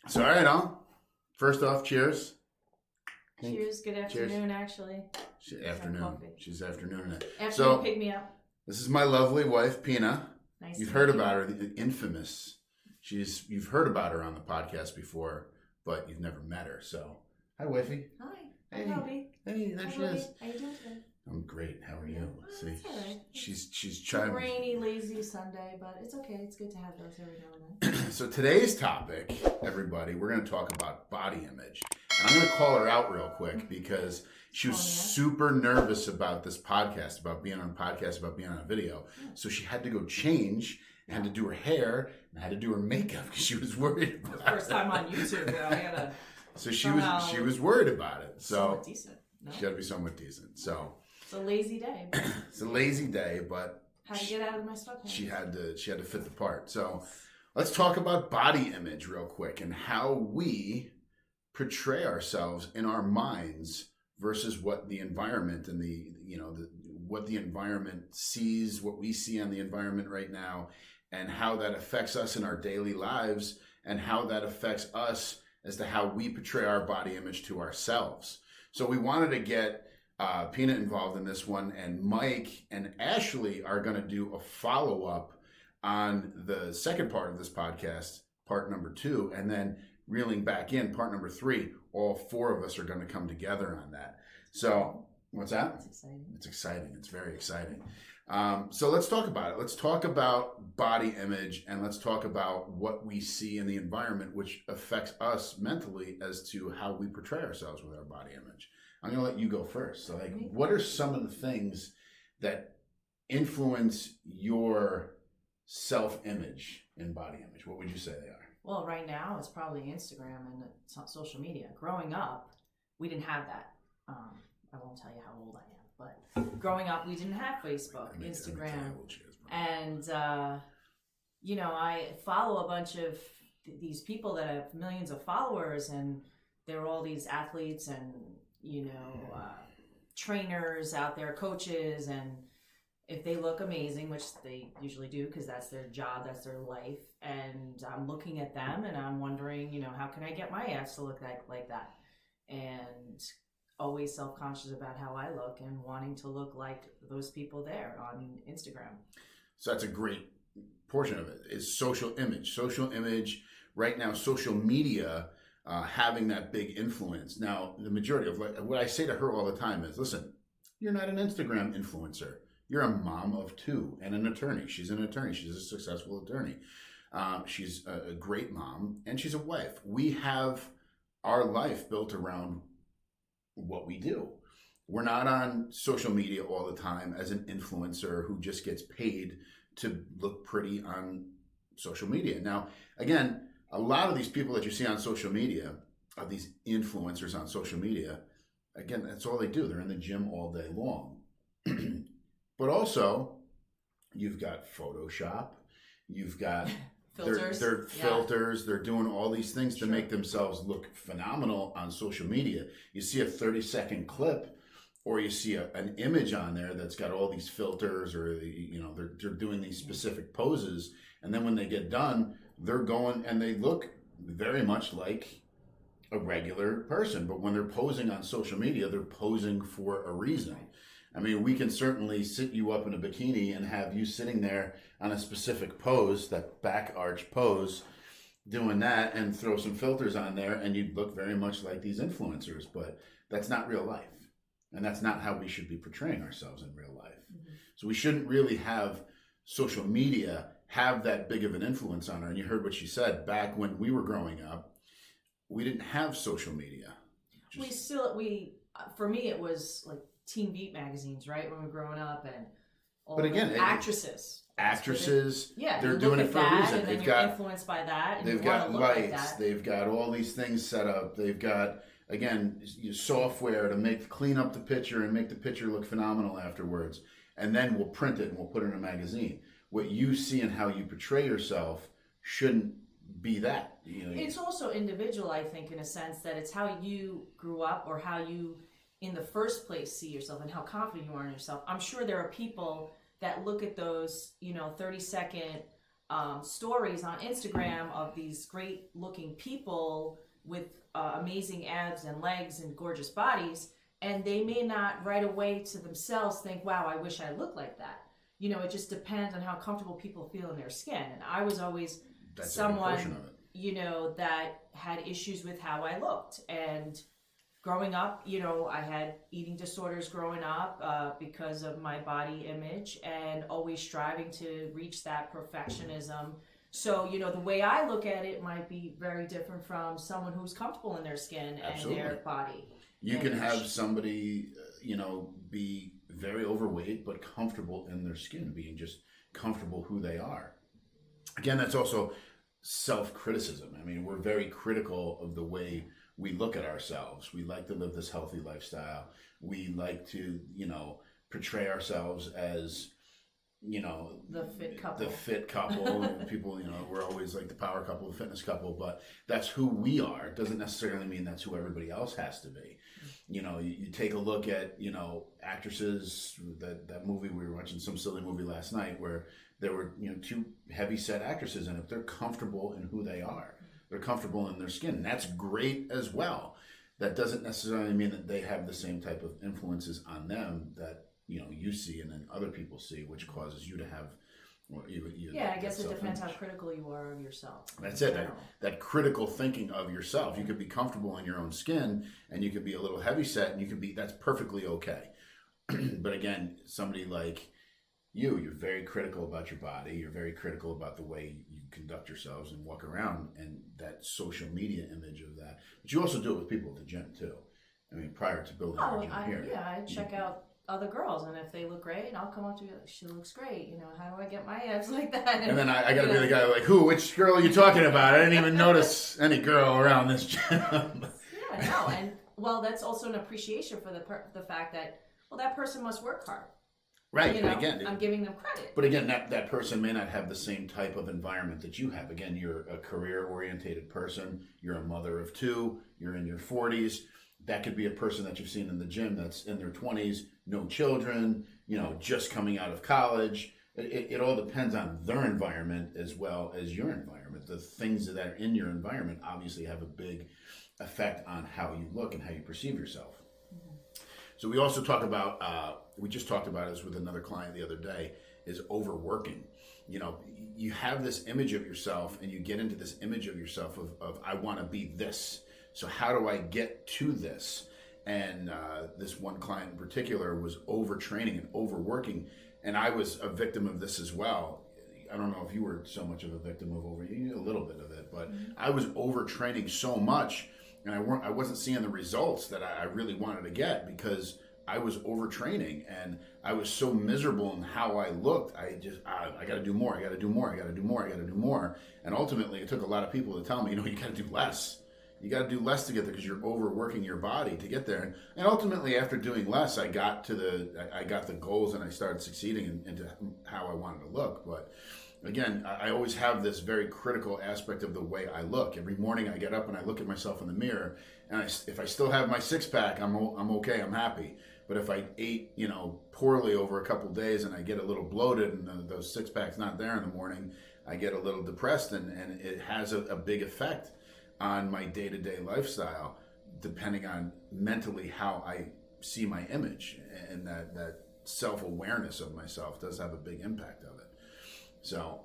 So, all right, first off, cheers. Cheers. Good afternoon, actually. Afternoon. She's afternoon it. Afternoon, pick me up. This is my lovely wife, Pina. Nice. You've heard about her, the infamous. You've heard about her on the podcast before, but you've never met her. So, hi, wifey. Hi. Hey. Robbie. Hey, there she is. How you doing today? I'm great. How are you? See, it's all right. She's trying. Rainy, lazy Sunday, but it's okay. It's good to have those every now and then. So today's topic, everybody, we're going to talk about body image. And I'm going to call her out real quick because she was super nervous about this podcast, about being on a podcast, about being on a video. Yeah. So she had to go change, and had to do her hair, and had to do her makeup because she was worried about it. First time on YouTube, though. I gotta. So she was worried about it. So somewhat decent. No? She had to be somewhat decent. So it's a lazy day. It's a lazy day, but had to get out of my sweatpants. She had to fit the part. So let's talk about body image real quick and how we portray ourselves in our minds versus what the environment and what the environment sees, what we see on the environment right now, and how that affects us in our daily lives, and how that affects us as to how we portray our body image to ourselves. So we wanted to get Pina involved in this one, and Mike and Ashley are going to do a follow-up on the second part of this podcast, part number 2, and then reeling back in part number 3. All 4 of us are going to come together on that. So what's that? It's exciting. It's exciting. It's very exciting. So let's talk about it. Let's talk about body image, and let's talk about what we see in the environment, which affects us mentally as to how we portray ourselves with our body image. I'm going to let you go first. So, what are some of the things that influence your self-image and body image? What would you say they are? Well, right now it's probably Instagram and social media. Growing up, we didn't have that. I won't tell you how old I am, but growing up, we didn't have Facebook, Instagram, and I follow a bunch of these people that have millions of followers, and they're all these athletes and trainers out there, coaches, and if they look amazing, which they usually do because that's their job, that's their life, and I'm looking at them and I'm wondering, how can I get my ass to look like that? And always self-conscious about how I look and wanting to look like those people there on Instagram. So that's a great portion of it, is social image. Social image, right now, social media having that big influence. Now, the majority of what I say to her all the time is, listen, you're not an Instagram influencer. You're a mom of 2 and an attorney. She's an attorney. She's a successful attorney. She's a great mom, and she's a wife. We have our life built around what we do. We're not on social media all the time as an influencer who just gets paid to look pretty on social media. Now, again, a lot of these people that you see on social media are these influencers on social media. Again, that's all they do. They're in the gym all day long. But also, you've got Photoshop, you've got filters. They're filters. They're doing all these things to make themselves look phenomenal on social media. You see a 30-second clip, or you see an image on there that's got all these filters, or they're doing these specific poses, and then when they get done, they're going and they look very much like a regular person. But when they're posing on social media, they're posing for a reason. I mean, we can certainly sit you up in a bikini and have you sitting there on a specific pose, that back arch pose, doing that, and throw some filters on there, and you'd look very much like these influencers. But that's not real life. And that's not how we should be portraying ourselves in real life. Mm-hmm. So we shouldn't really have social media have that big of an influence on her. And you heard what she said, back when we were growing up, we didn't have social media. For me, it was like Teen Beat magazines, right? When we were growing up, and all actresses, they're doing it for a reason. They've got influenced by that. And they've got lights. They've got all these things set up. They've got, again, software to clean up the picture and make the picture look phenomenal afterwards. And then we'll print it and we'll put it in a magazine. What you see and how you portray yourself shouldn't be that. It's also individual, I think, in a sense that it's how you grew up or how you, in the first place, see yourself and how confident you are in yourself. I'm sure there are people that look at those, 30-second stories on Instagram of these great looking people with amazing abs and legs and gorgeous bodies, and they may not right away to themselves think, wow, I wish I looked like that. You know, it just depends on how comfortable people feel in their skin. And I was always someone, you know, that had issues with how I looked. And growing up, you know, I had eating disorders growing up because of my body image, and always striving to reach that perfectionism. So, you know, the way I look at it might be very different from someone who's comfortable in their skin and their body. You can have somebody, you know, be very overweight but comfortable in their skin, being just comfortable who they are. Again, that's also self-criticism. I mean, we're very critical of the way we look at ourselves. We like to live this healthy lifestyle. We like to, you know, portray ourselves as, you know, the fit couple. People, you know, we're always like the power couple, the fitness couple, but that's who we are. It doesn't necessarily mean that's who everybody else has to be. You know, you take a look at, you know, actresses, that movie, we were watching some silly movie last night where there were, you know, two heavy set actresses, and if they're comfortable in who they are, they're comfortable in their skin, that's great as well. That doesn't necessarily mean that they have the same type of influences on them that, you know, you see and then other people see, which causes you to have, or I guess it depends how critical you are of yourself. That's it. That critical thinking of yourself. You could be comfortable in your own skin, and you could be a little heavy set, and you could be, that's perfectly okay. But again, somebody like you're very critical about your body. You're very critical about the way you conduct yourselves and walk around, and that social media image of that. But you also do it with people at the gym too. I mean, prior to building our gym here. Yeah, I check out other girls, and if they look great, I'll come up to you like, she looks great, you know, how do I get my abs like that? And then I gotta be the guy like, which girl are you talking about? I didn't even notice any girl around this gym. Yeah, no, and well, that's also an appreciation for the fact that, well, that person must work hard. Right, you know, and again, I'm giving them credit. But again, that person may not have the same type of environment that you have. Again, you're a career-orientated person, you're a mother of two, you're in your 40s. That could be a person that you've seen in the gym that's in their 20s, no children, you know, just coming out of college. It all depends on their environment as well as your environment. The things that are in your environment obviously have a big effect on how you look and how you perceive yourself. Mm-hmm. So we also talk about, we just talked about this with another client the other day, is overworking. You know, you have this image of yourself, and you get into this image of yourself of I want to be this. So how do I get to this? And this one client in particular was overtraining and overworking. And I was a victim of this as well. I don't know if you were so much of a victim of overeating, a little bit of it, but I was overtraining so much, and I wasn't seeing the results that I really wanted to get because I was overtraining, and I was so miserable in how I looked. I got to do more. I got to do more. I got to do more. I got to do more. And ultimately, it took a lot of people to tell me, you know, you got to do less. You got to do less to get there because you're overworking your body to get there. And ultimately, after doing less, I got the goals, and I started succeeding into how I wanted to look. But again, I always have this very critical aspect of the way I look. Every morning, I get up and I look at myself in the mirror, and if I still have my six pack, I'm okay. I'm happy. But if I ate, you know, poorly over a couple days and I get a little bloated and those six packs not there in the morning, I get a little depressed, and it has a big effect on my day-to-day lifestyle, depending on mentally how I see my image, and that self-awareness of myself does have a big impact of it. So,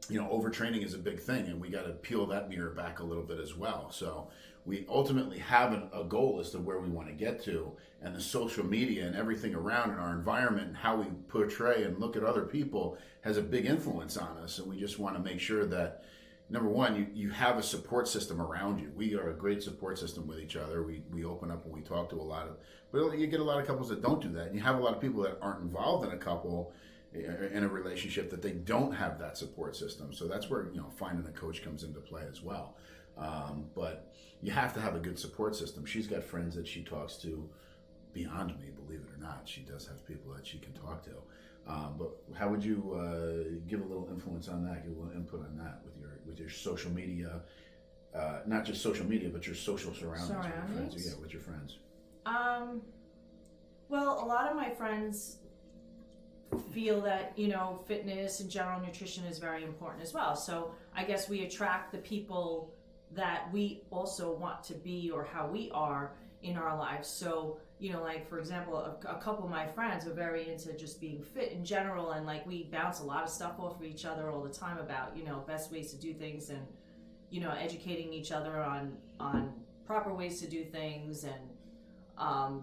you know, overtraining is a big thing, and we got to peel that mirror back a little bit as well. So we ultimately have a goal as to where we want to get to, and the social media and everything around in our environment and how we portray and look at other people has a big influence on us. And we just want to make sure that, number one, you have a support system around you. We are a great support system with each other. We open up and we talk to a lot of, but you get a lot of couples that don't do that. And you have a lot of people that aren't involved in a couple, in a relationship, that they don't have that support system. So that's where, you know, finding a coach comes into play as well. But you have to have a good support system. She's got friends that she talks to beyond me, believe it or not. She does have people that she can talk to. But how would you give a little influence on that, give a little input on that with your social media, not just social media, but your social surroundings? With your friends. Yeah, with your friends. Well, a lot of my friends feel that, you know, fitness and general nutrition is very important as well. So I guess we attract the people that we also want to be or how we are in our lives. So, you know, like for example, a couple of my friends are very into just being fit in general, and like we bounce a lot of stuff off of each other all the time about, you know, best ways to do things, and, you know, educating each other on proper ways to do things. And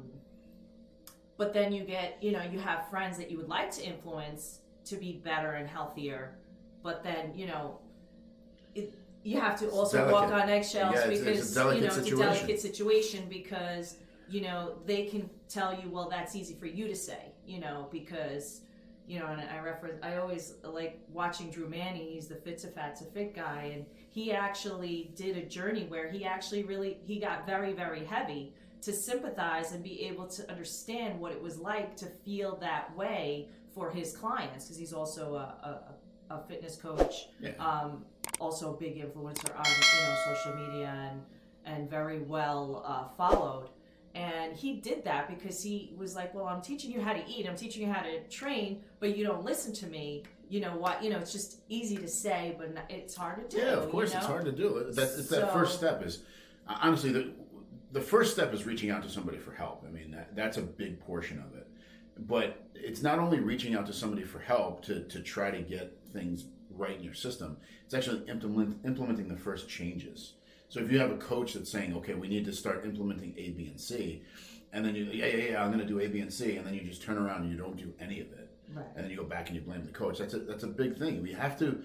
but then you get, you know, you have friends that you would like to influence to be better and healthier, but then, you know, you have to also walk on eggshells, because it's a delicate you know, it's a delicate situation, because, you know, they can tell you, well, that's easy for you to say, you know, because, you know, and I always like watching Drew Manny. He's the Fit to Fat to Fit guy, and he actually did a journey where he got very, very heavy to sympathize and be able to understand what it was like to feel that way for his clients, because he's also a fitness coach, also a big influencer on, you know, social media, and very well followed. And he did that because he was like, well, I'm teaching you how to eat, I'm teaching you how to train, but you don't listen to me. You know what? You know, it's just easy to say, but it's hard to do. Yeah, of course, you know? It's hard to do. That first step is, honestly, the first step is reaching out to somebody for help. I mean, that's a big portion of it. But it's not only reaching out to somebody for help to try to get things right in your system. It's actually implementing the first changes. So if you have a coach that's saying, okay, we need to start implementing A, B, and C, and then yeah, I'm going to do A, B, and C, and then you just turn around and you don't do any of it, right. And then you go back and you blame the coach. That's a big thing. We have to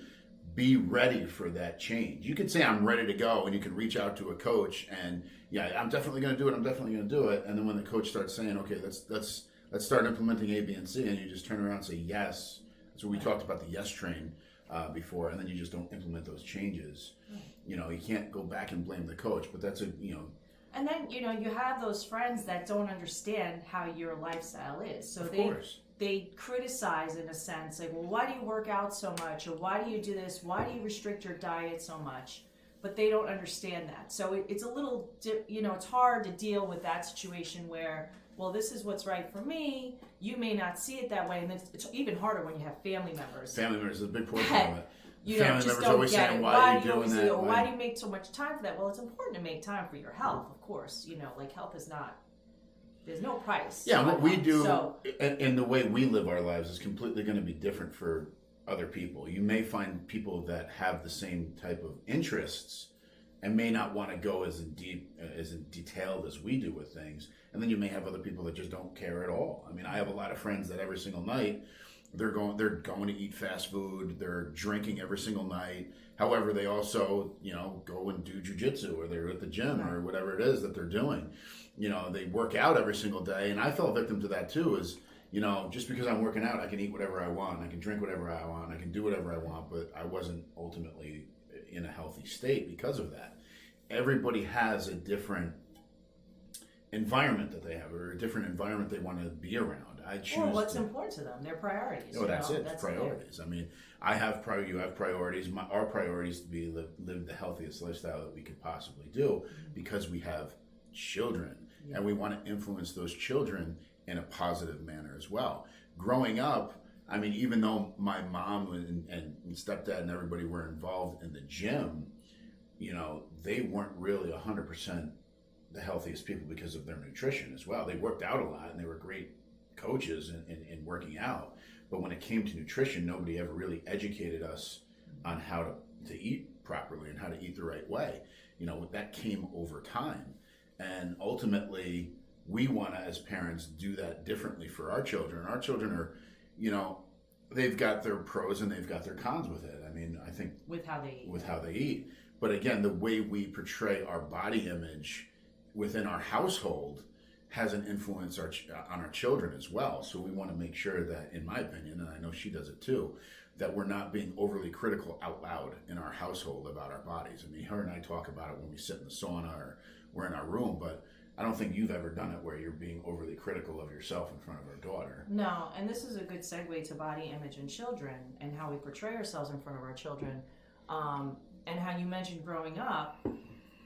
be ready for that change. You could say I'm ready to go, and you can reach out to a coach, and yeah, I'm definitely going to do it. I'm definitely going to do it. And then when the coach starts saying, okay, let's start implementing A, B, and C, and you just turn around and say yes. That's what we talked about, the yes train before, and then you just don't implement those changes. Right. You know, you can't go back and blame the coach, but that's And then, you know, you have those friends that don't understand how your lifestyle is. So they criticize in a sense, like, well, why do you work out so much? Or why do you do this? Why do you restrict your diet so much? But they don't understand that. So it's a little, you know, it's hard to deal with that situation where, well, this is what's right for me. You may not see it that way. And then it's even harder when you have family members. Family members is a big portion of it. You know, family just members don't always get saying, it. why are you doing that? Or why do you make so much time for that? Well, it's important to make time for your health, of course. You know, like health is not, there's no price. Yeah, what we do and the way we live our lives is completely going to be different for other people. You may find people that have the same type of interests and may not want to go as detailed as we do with things. And then you may have other people that just don't care at all. I mean, I have a lot of friends that every single night they're going to eat fast food, they're drinking every single night. However, they also, you know, go and do jujitsu, or they're at the gym, or whatever it is that they're doing. You know, they work out every single day, and I fell victim to that too. Is, you know, just because I'm working out, I can eat whatever I want, I can drink whatever I want, I can do whatever I want, but I wasn't ultimately in a healthy state because of that. Everybody has a different environment that they have, or a different environment they want to be around. I choose. Well, what's important to them? Their priorities. Oh, that's it. That's priorities. I mean, you have priorities. Our priorities to be live the healthiest lifestyle that we could possibly do, because we have children, and we want to influence those children in a positive manner as well. Growing up, I mean, even though my mom and stepdad and everybody were involved in the gym, you know, they weren't really 100% the healthiest people because of their nutrition as well. They worked out a lot, and they were great coaches in working out. But when it came to nutrition, nobody ever really educated us on how to eat properly and how to eat the right way. You know, that came over time. And ultimately, we want to, as parents, do that differently for our children. Our children are, you know, they've got their pros and they've got their cons with it. I mean, I think with how they eat. But again, the way we portray our body image within our household has an influence on our children as well. So we want to make sure that, in my opinion, and I know she does it too, that we're not being overly critical out loud in our household about our bodies. I mean, her and I talk about it when we sit in the sauna or we're in our room, but I don't think you've ever done it where you're being overly critical of yourself in front of our daughter. No, and this is a good segue to body image in children and how we portray ourselves in front of our children. And how you mentioned growing up,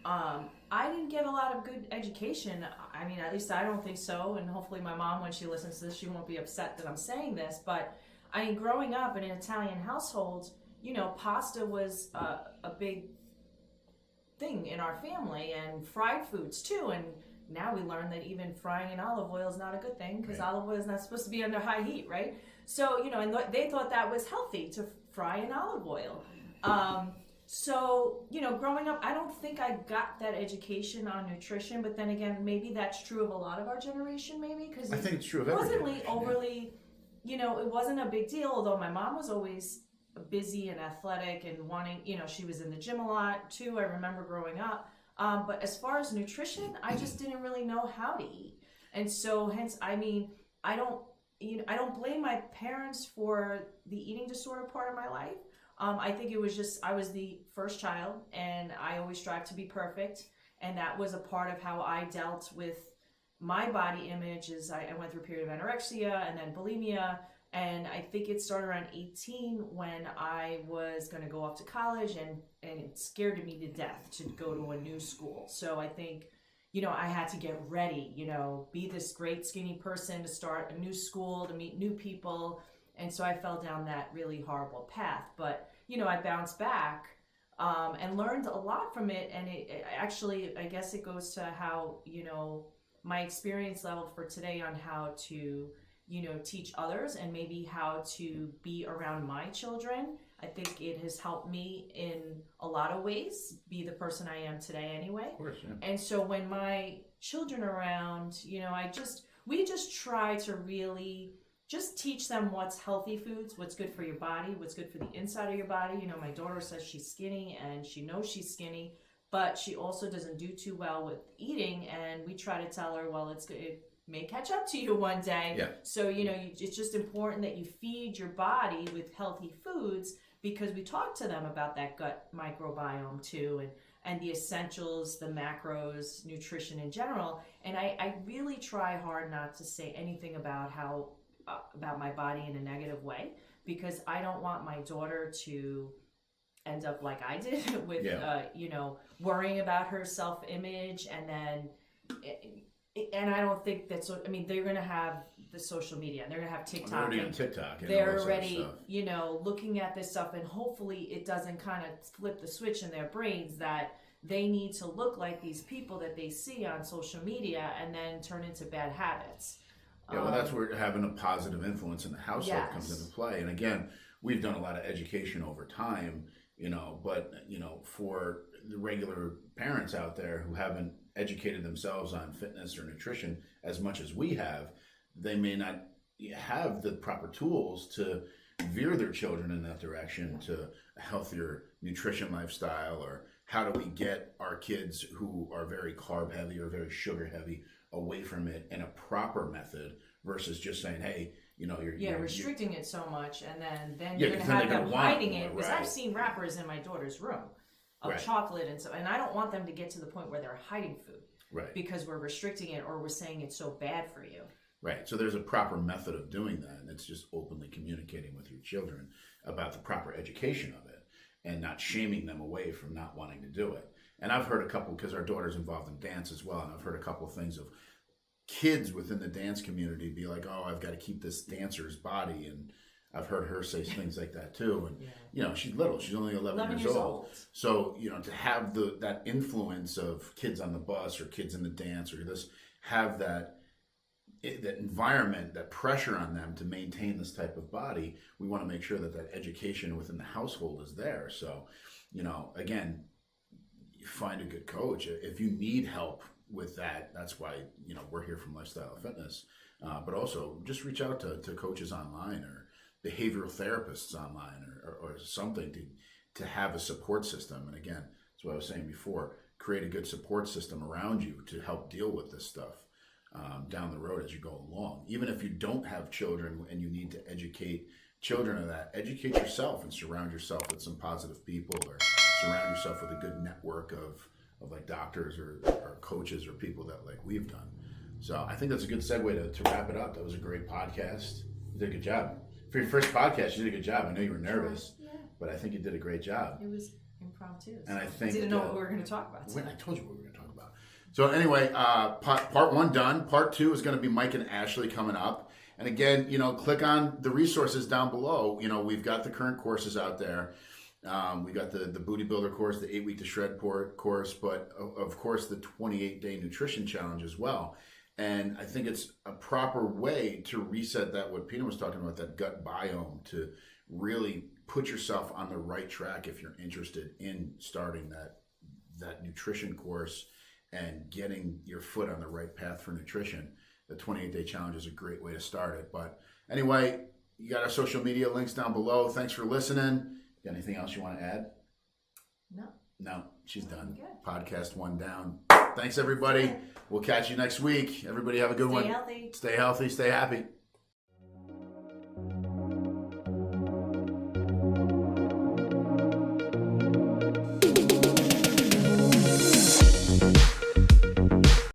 I didn't get a lot of good education. I mean, at least I don't think so. And hopefully my mom, when she listens to this, she won't be upset that I'm saying this. But I mean, growing up in an Italian household, you know, pasta was a big thing in our family, and fried foods too. And now we learn that even frying in olive oil is not a good thing, because olive oil is not supposed to be under high heat, right? So, you know, and they thought that was healthy to fry in olive oil. So, you know, growing up, I don't think I got that education on nutrition, but then again, maybe that's true of a lot of our generation, maybe, because I think it's true of every wasn't generation, overly, you know, it wasn't a big deal, although my mom was always busy and athletic and wanting, you know, she was in the gym a lot too, I remember growing up. But as far as nutrition, I just didn't really know how to eat. And so hence, I mean, I don't blame my parents for the eating disorder part of my life. I think it was just, I was the first child, and I always strived to be perfect. And that was a part of how I dealt with my body image. Is I went through a period of anorexia and then bulimia. And I think it started around 18 when I was going to go off to college, and it scared me to death to go to a new school. So I think, you know, I had to get ready, you know, be this great skinny person to start a new school, to meet new people. And so I fell down that really horrible path. But, you know, I bounced back and learned a lot from it. And it actually, I guess it goes to how, you know, my experience level for today on how to, you know, teach others and maybe how to be around my children. I think it has helped me in a lot of ways be the person I am today anyway. Of course, yeah. And so when my children are around, you know, we just try to really just teach them what's healthy foods, what's good for your body, what's good for the inside of your body. You know, my daughter says she's skinny, and she knows she's skinny, but she also doesn't do too well with eating. And we try to tell her, well, it may catch up to you one day. Yeah. So, you know, it's just important that you feed your body with healthy foods, because we talk to them about that gut microbiome too, and the essentials, the macros, nutrition in general. And I really try hard not to say anything about about my body in a negative way, because I don't want my daughter to end up like I did with, you know, worrying about her self-image. And then, and I don't think that's, I mean, they're going to have the social media, and they're going to have TikTok. They're already on TikTok. They're already, you know, looking at this stuff, and hopefully it doesn't kind of flip the switch in their brains that they need to look like these people that they see on social media and then turn into bad habits. Yeah, well, that's where having a positive influence in the household comes into play. And again, we've done a lot of education over time, you know, but, you know, for the regular parents out there who haven't educated themselves on fitness or nutrition as much as we have, they may not have the proper tools to veer their children in that direction to a healthier nutrition lifestyle, or how do we get our kids who are very carb heavy or very sugar heavy away from it in a proper method, versus just saying, hey, you know, you're restricting it so much, and then you're going to have them hiding it. Because I've seen wrappers in my daughter's room of chocolate and so, and I don't want them to get to the point where they're hiding food, because we're restricting it, or we're saying it's so bad for you. Right. So there's a proper method of doing that, and it's just openly communicating with your children about the proper education of it, and not shaming them away from not wanting to do it. And I've heard a couple, because our daughter's involved in dance as well, and I've heard a couple of things of kids within the dance community be like, oh, I've got to keep this dancer's body. And I've heard her say things like that too. And, you know, she's little. She's only 11 years old. So, you know, to have that influence of kids on the bus or kids in the dance or this, have that environment, that pressure on them to maintain this type of body, we want to make sure that education within the household is there. So, you know, again, you find a good coach. If you need help with that, that's why, you know, we're here from Lifestyle Fitness, but also just reach out to coaches online or behavioral therapists online or something to have a support system. And again, that's what I was saying before, create a good support system around you to help deal with this stuff down the road as you go along. Even if you don't have children and you need to educate children of that, educate yourself and surround yourself with some positive people, or surround yourself with a good network of like doctors or coaches or people that like we've done. So I think that's a good segue to wrap it up. That was a great podcast. You did a good job. For your first podcast, you did a good job. I know you were nervous, but I think you did a great job. It was impromptu. So and I think didn't know what we were going to talk about. I told you what we were going to talk about. So anyway, part one done. Part two is going to be Mike and Ashley coming up. And again, click on the resources down below. We've got the current courses out there. We got the Booty Builder course, the 8-week to shred course, but of course the 28-day nutrition challenge as well. And I think it's a proper way to reset that, what Pina was talking about, that gut biome, to really put yourself on the right track if you're interested in starting that nutrition course and getting your foot on the right path for nutrition. The 28-day challenge is a great way to start it. But anyway, you got our social media links down below. Thanks for listening. Got anything else you want to add? No, she's done. Good. Podcast 1 down. Thanks, everybody. We'll catch you next week. Everybody have a good one. Stay healthy. Stay healthy. Stay happy.